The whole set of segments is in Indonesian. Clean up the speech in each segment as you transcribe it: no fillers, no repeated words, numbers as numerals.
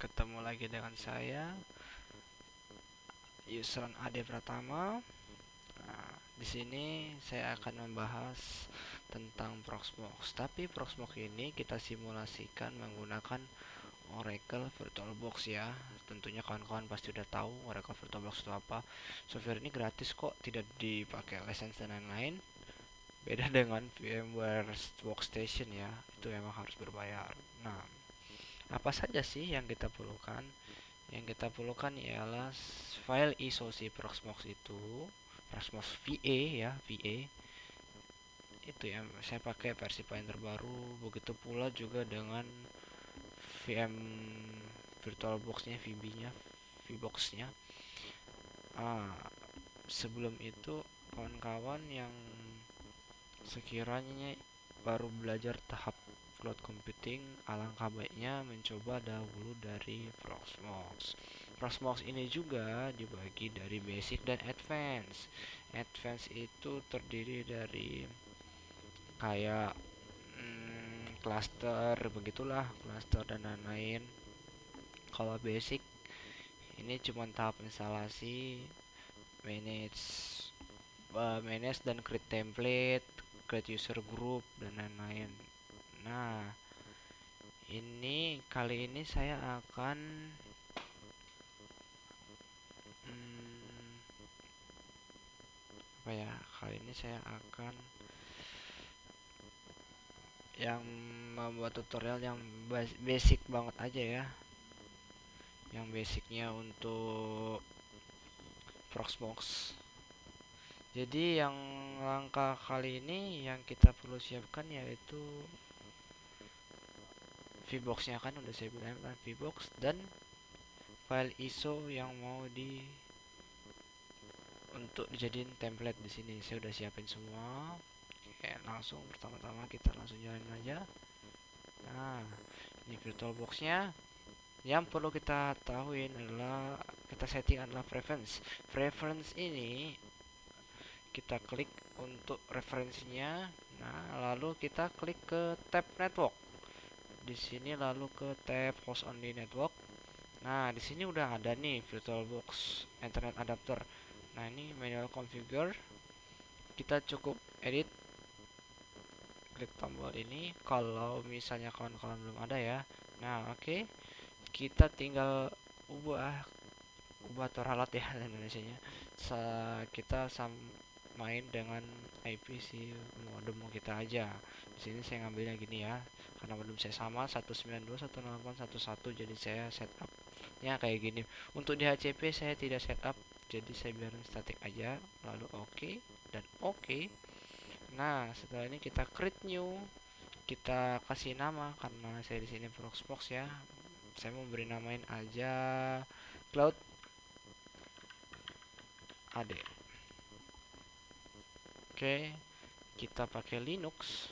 Ketemu lagi dengan saya, Yusron Ade Pratama. Nah, di sini saya akan membahas tentang Proxmox. Tapi Proxmox ini kita simulasikan menggunakan Oracle VirtualBox ya. Tentunya kawan-kawan pasti udah tahu Oracle VirtualBox itu apa. Software ini gratis kok, tidak dipakai lisensi dan lain-lain. Beda dengan VMware Workstation ya, itu memang harus berbayar. Nah, apa saja sih yang kita perlukan? Yang kita perlukan ialah file ISO si Proxmox itu, Proxmox VA ya, VA. Itu yang saya pakai versi paling terbaru. Begitu pula juga dengan VM VirtualBox-nya, VB-nya, VBox-nya. Ah, sebelum itu kawan-kawan yang sekiranya baru belajar tahap cloud computing, alangkah baiknya mencoba dahulu dari Proxmox. Proxmox ini juga dibagi dari basic dan advance. Advance itu terdiri dari kayak cluster, begitulah, cluster dan lain-lain. Kalau basic ini cuma tahap instalasi, manage manage dan create template, create user group dan lain-lain. Nah, kali ini saya akan apa ya? Kali ini saya akan yang membuat tutorial yang basic banget aja ya. Yang basicnya untuk Proxmox. Jadi yang langkah kali ini yang kita perlu siapkan yaitu VBox-nya, kan udah saya bilang kan, VBox dan file ISO yang mau untuk dijadiin template. Di sini saya udah siapin semua. Oke, langsung pertama-tama kita langsung jalanin aja. Nah, ini VirtualBox-nya. Yang perlu kita tahuin adalah kita setting adalah preference ini kita klik untuk referensinya. Nah, lalu kita klik ke tab network. Di sini lalu ke tab host only network. Nah, di sini udah ada nih VirtualBox Ethernet adapter. Nah, ini manual configure. Kita cukup edit, klik tombol ini kalau misalnya kawan-kawan belum ada ya. Nah, oke. Kita tinggal ubah atau ralat ya Indonesia-nya. Kita main dengan IP si modem kita aja. Di sini saya ngambilnya gini ya. Karena modem saya sama 192.168.1.1, jadi saya setupnya kayak gini. Untuk di HCP saya tidak setup, jadi saya biarin static aja. Lalu oke dan oke. Nah, setelah ini kita create new. Kita kasih nama karena saya di sini Proxmox ya. Saya mau beri namain aja Cloud AD. Oke, kita pakai Linux.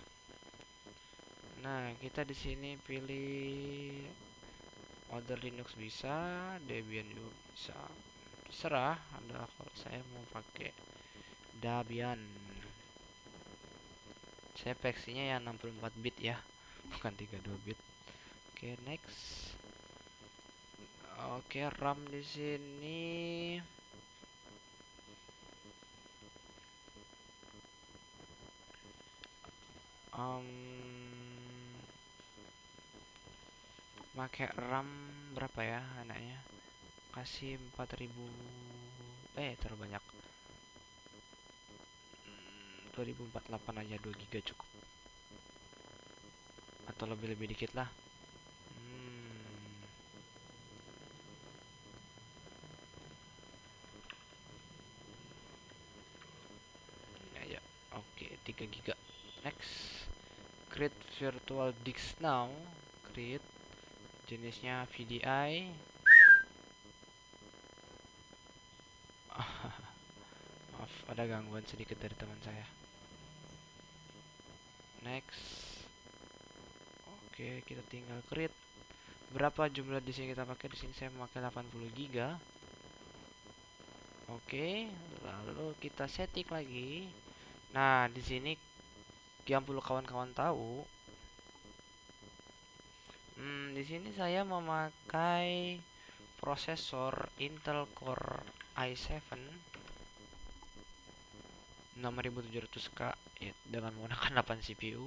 Nah, kita di sini pilih order Linux bisa, Debian juga bisa. Terserah Anda, kalau saya mau pakai Debian. Saya versinya yang 64 bit ya, bukan 32 bit. Oke, next. Oke, RAM di sini pakai RAM berapa ya anaknya? Kasih 4000, terlalu banyak. 2048 aja, 2 GB cukup. Atau lebih dikit lah. Ya, oke, 3 GB. Next. Create virtual disk now. Create, jenisnya VDI. Maaf, ada gangguan sedikit dari teman saya. Next. Oke, kita tinggal create. Berapa jumlah di sini kita pakai? Di sini saya memakai 80 GB. Oke, lalu kita setting lagi. Nah, di sini yang perlu kawan-kawan tahu, Di sini saya memakai prosesor Intel Core i7 6700K ya, dengan menggunakan 8 CPU.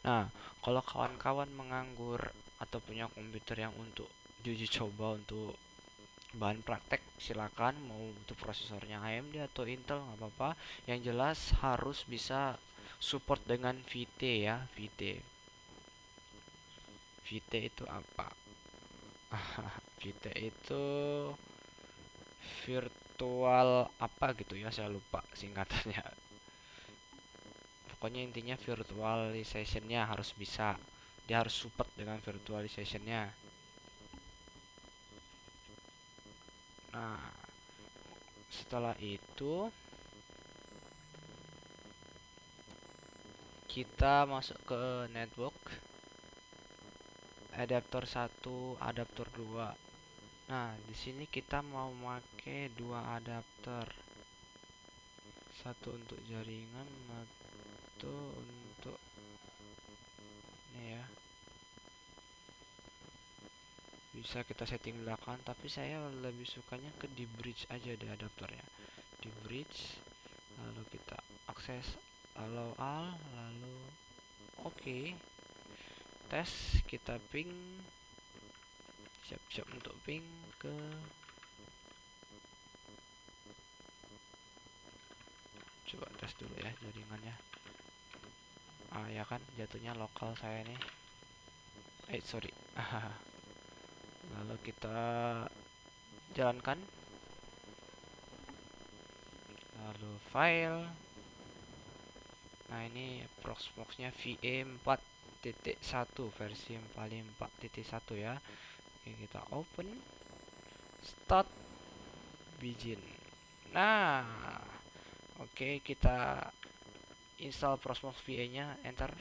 Nah, kalau kawan-kawan menganggur atau punya komputer yang untuk uji coba untuk bahan praktek, silakan mau untuk prosesornya AMD atau Intel nggak apa-apa. Yang jelas harus bisa support dengan VT ya, VT. VT itu apa? VT itu virtual apa gitu ya, saya lupa singkatannya. Pokoknya intinya virtualizationnya harus bisa, dia harus support dengan virtualizationnya. Nah, setelah itu kita masuk ke network, adaptor 1, adaptor 2. Nah, di sini kita mau pakai dua adapter, satu untuk jaringan, satu untuk ini ya. Bisa kita setting belakang, tapi saya lebih sukanya ke di bridge aja deh adaptornya. Di bridge, lalu kita akses allow all, lalu oke. Tes, kita ping, siap-siap untuk ping ke, coba tes dulu ya jaringannya. Ya kan jatuhnya lokal saya nih, sorry. Lalu kita jalankan, lalu file. Nah, ini Proxmox-nya VE 4.1 versi 4.1 ya. Oke, kita open, start, begin. Nah, oke, kita install Proxmox VE-nya, enter.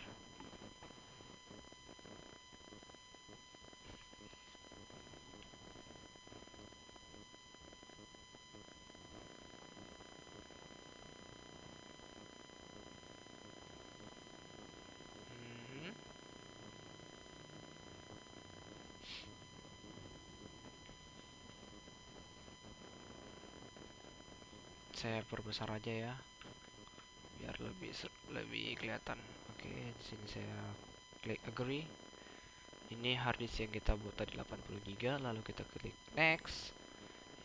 Saya perbesar aja ya, biar lebih kelihatan. Oke, di sini saya klik agree. Ini harddisk yang kita buat tadi 80 GB, lalu kita klik next.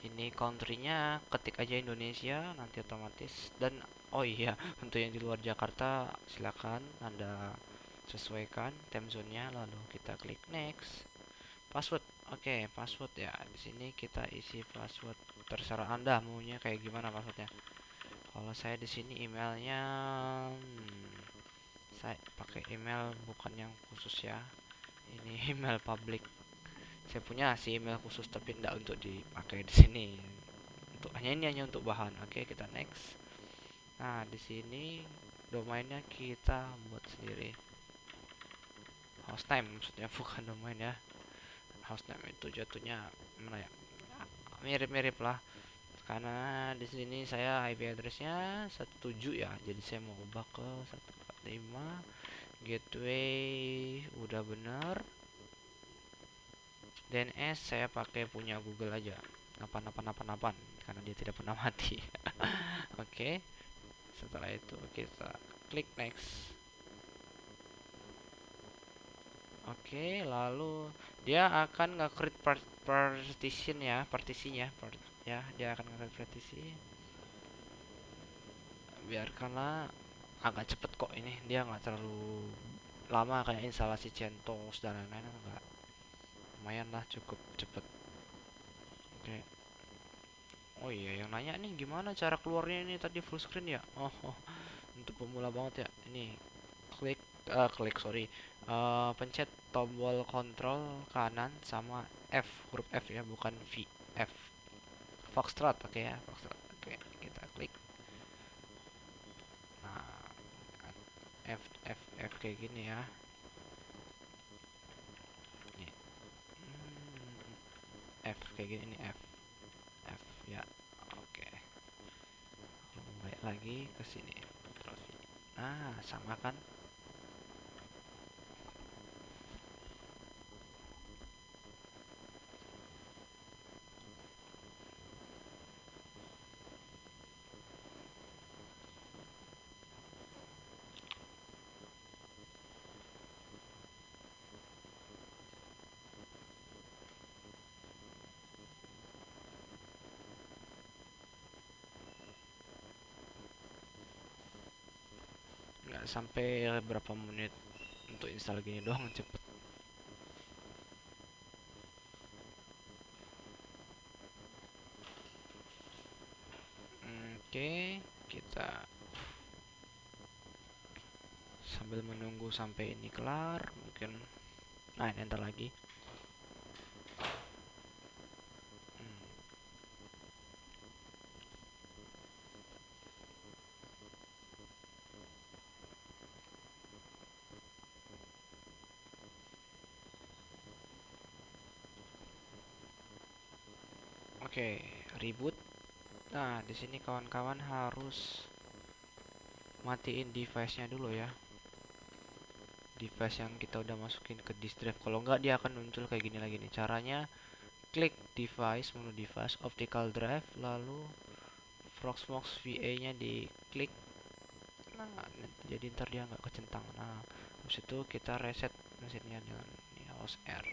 Ini country-nya ketik aja Indonesia, nanti otomatis. Dan oh iya, untuk yang di luar Jakarta silakan Anda sesuaikan time zone-nya, lalu kita klik next. Password. Oke, password ya. Di sini kita isi password terserah Anda maunya kayak gimana passwordnya. Kalau saya di sini emailnya, saya pakai email bukan yang khusus ya. Ini email public. Saya punya sih email khusus tapi tidak untuk dipakai di sini. Untuk hanya untuk bahan. Oke, kita next. Nah, di sini domainnya kita buat sendiri. Hostname maksudnya, bukan domain ya. Hostname itu jatuhnya mana ya? Mirip-mirip lah. Karena di sini saya IP addressnya 17 ya, jadi saya mau ubah ke 145. Gateway udah bener. DNS saya pakai punya Google aja, 8888, karena dia tidak pernah mati. Oke, setelah itu kita klik next. Oke, lalu dia akan nge-create partition ya, partisinya ya, dia akan nge-create partisi. Biarkanlah agak cepet kok, ini dia nggak terlalu lama kayak instalasi CentOS dan lain-lain, enggak, lumayan lah, cukup cepet. Oke. Oh iya, yang nanya nih gimana cara keluarnya, ini tadi full screen ya. Untuk pemula banget ya, ini klik sorry, pencet tombol kontrol kanan sama F, huruf F ya, bukan V, F, Foxtrot. Oke ya, Foxtrot. Oke, kita klik. Nah, F F F kayak gini ya. Nih. F kayak gini, ini F F ya. Oke, balik lagi ke sini, terus ini. Nah, sama kan. sampai berapa menit untuk install gini doang cepet. Oke, kita sambil menunggu sampai ini kelar mungkin. Nah, ini enter lagi. Oke, reboot. Nah, di sini kawan-kawan harus matiin device-nya dulu ya. Device yang kita udah masukin ke disk drive. Kalau nggak dia akan muncul kayak gini lagi nih. Caranya klik device, menu device, optical drive, lalu Proxmox VA-nya diklik. Nah, jadi ntar dia nggak kecentang. Nah, habis itu kita reset mesinnya dengan Alt R.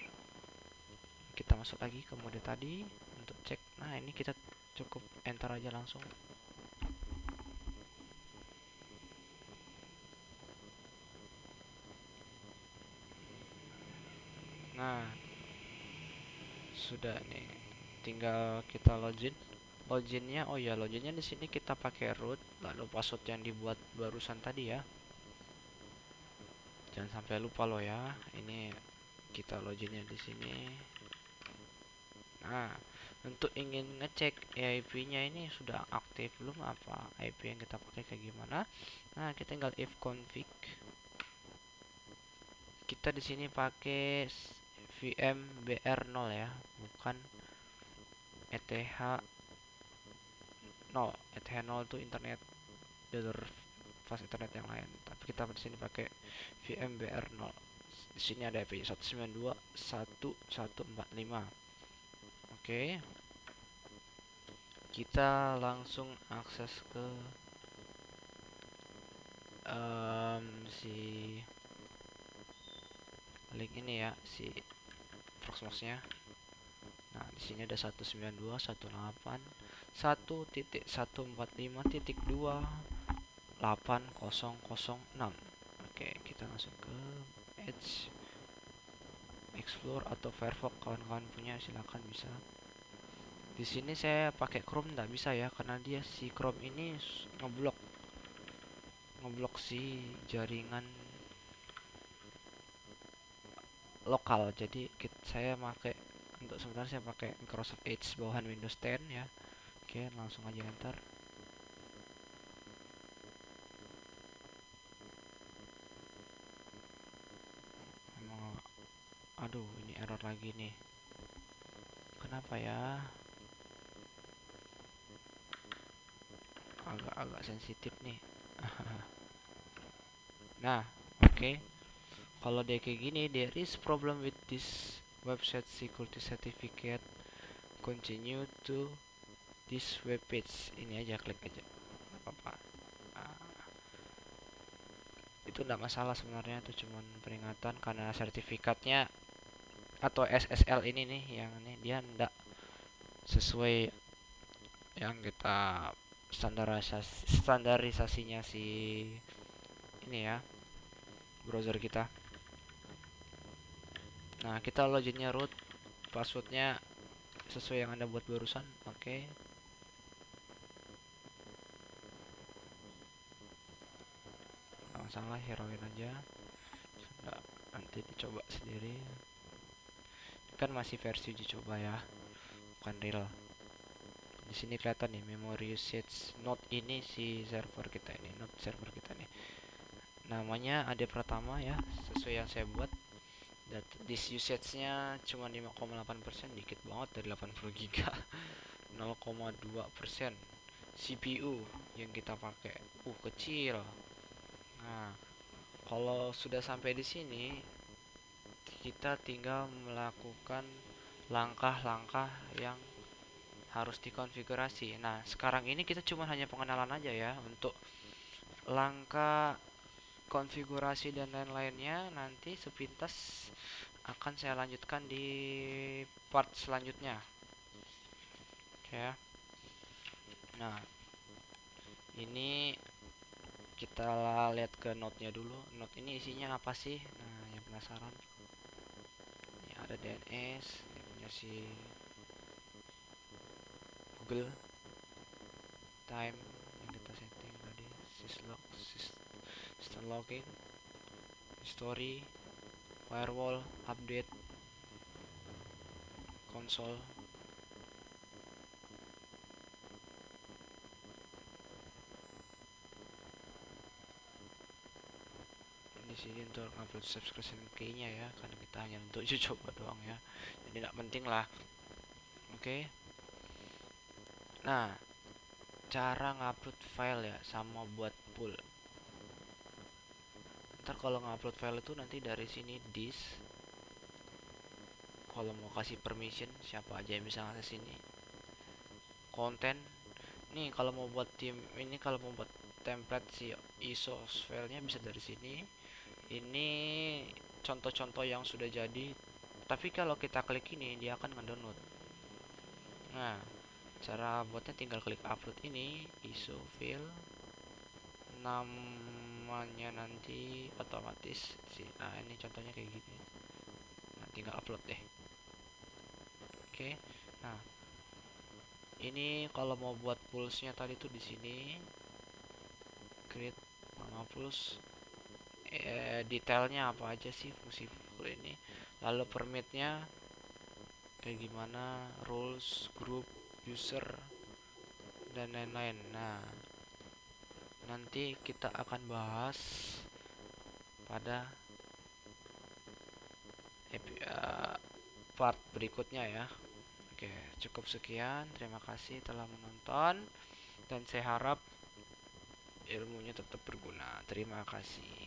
Kita masuk lagi ke mode tadi untuk cek. Nah, ini kita cukup enter aja langsung. Nah, sudah nih. Tinggal kita login. Loginnya, oh ya, loginnya di sini kita pakai root, lalu password yang dibuat barusan tadi ya. Jangan sampai lupa lo ya. Ini kita loginnya di sini. Nah, untuk ingin ngecek IP-nya ini sudah aktif belum, apa IP yang kita pakai kayak gimana. Nah, kita tinggal if config. Kita di sini pakai VMBR0 ya, bukan ETH 0. ETH 0 itu internet jalur fast internet yang lain. Tapi kita di sini pakai VMBR0. Di sini ada IP 192.1.145. Oke. Kita langsung akses ke si link ini ya, si Proxmox-nya. Nah, di sini ada 192.168.1.2.8006. Oke, kita masuk ke Edge Explore atau Firefox, kawan-kawan punya silakan bisa. Di sini saya pakai Chrome nggak bisa ya, karena dia si Chrome ini ngeblok si jaringan lokal. Jadi saya pakai, untuk sementara saya pakai Microsoft Edge bawahan Windows 10 ya. Oke, langsung aja enter. Aduh, ini error lagi nih. Kenapa ya? Agak sensitif nih. Nah, oke. Kalau dia kayak gini, there is problem with this website security certificate. Continue to this web page. Ini aja, klik aja. Apa-apa. Itu enggak masalah sebenarnya, itu cuman peringatan karena sertifikatnya atau SSL ini nih, yang ini dia enggak sesuai yang kita standarisasinya si ini ya, browser kita. Nah, kita loginnya root, passwordnya sesuai yang anda buat barusan. Oke. Nggak masalah, heroin aja. Nggak, nanti dicoba sendiri. Kan masih versi uji coba ya, bukan real. Di sini kelihatan nih memory usage node ini, si server kita ini, node server kita nih. Namanya ada pertama ya, sesuai yang saya buat. Disk usage-nya cuma 5,8%, dikit banget dari 80 GB. 0,2%. CPU yang kita pakai kecil. Nah, kalau sudah sampai di sini, kita tinggal melakukan langkah-langkah yang harus dikonfigurasi. Nah, sekarang ini kita cuma hanya pengenalan aja ya. Untuk langkah konfigurasi dan lain-lainnya nanti sepintas akan saya lanjutkan di part selanjutnya. Oke ya. Nah, ini kita lihat ke note-nya dulu. Note ini isinya apa sih? Nah, yang penasaran. Ini ada DNS, yang punya si Google, time, yang data setting tadi, syslog, system login, history, firewall, update, console. Di sini untuk upload subscription key-nya ya, karena kita hanya untuk uji coba doang ya, jadi tidak penting lah. Oke. Nah, cara ngupload file ya, sama buat pull. Ntar kalau ngupload file itu nanti dari sini disk, kalau mau kasih permission siapa aja yang bisa ngasih sini. Konten nih, kalau mau buat tim ini, kalau mau buat template si ISO filenya bisa dari sini. Ini contoh-contoh yang sudah jadi, tapi kalau kita klik ini dia akan ngedownload. Nah, cara buatnya tinggal klik upload ini, ISO file, namanya nanti otomatis sih. Nah, ini contohnya kayak gini. Nah, tinggal upload deh. Oke. Nah, ini kalau mau buat pulse-nya tadi tuh di sini create nama pulse, detailnya apa aja sih fungsi full ini, lalu permitnya kayak gimana, rules, group, user, dan lain-lain. Nah, nanti kita akan bahas pada part berikutnya ya. Oke, cukup sekian. Terima kasih telah menonton, dan saya harap ilmunya tetap berguna. Terima kasih.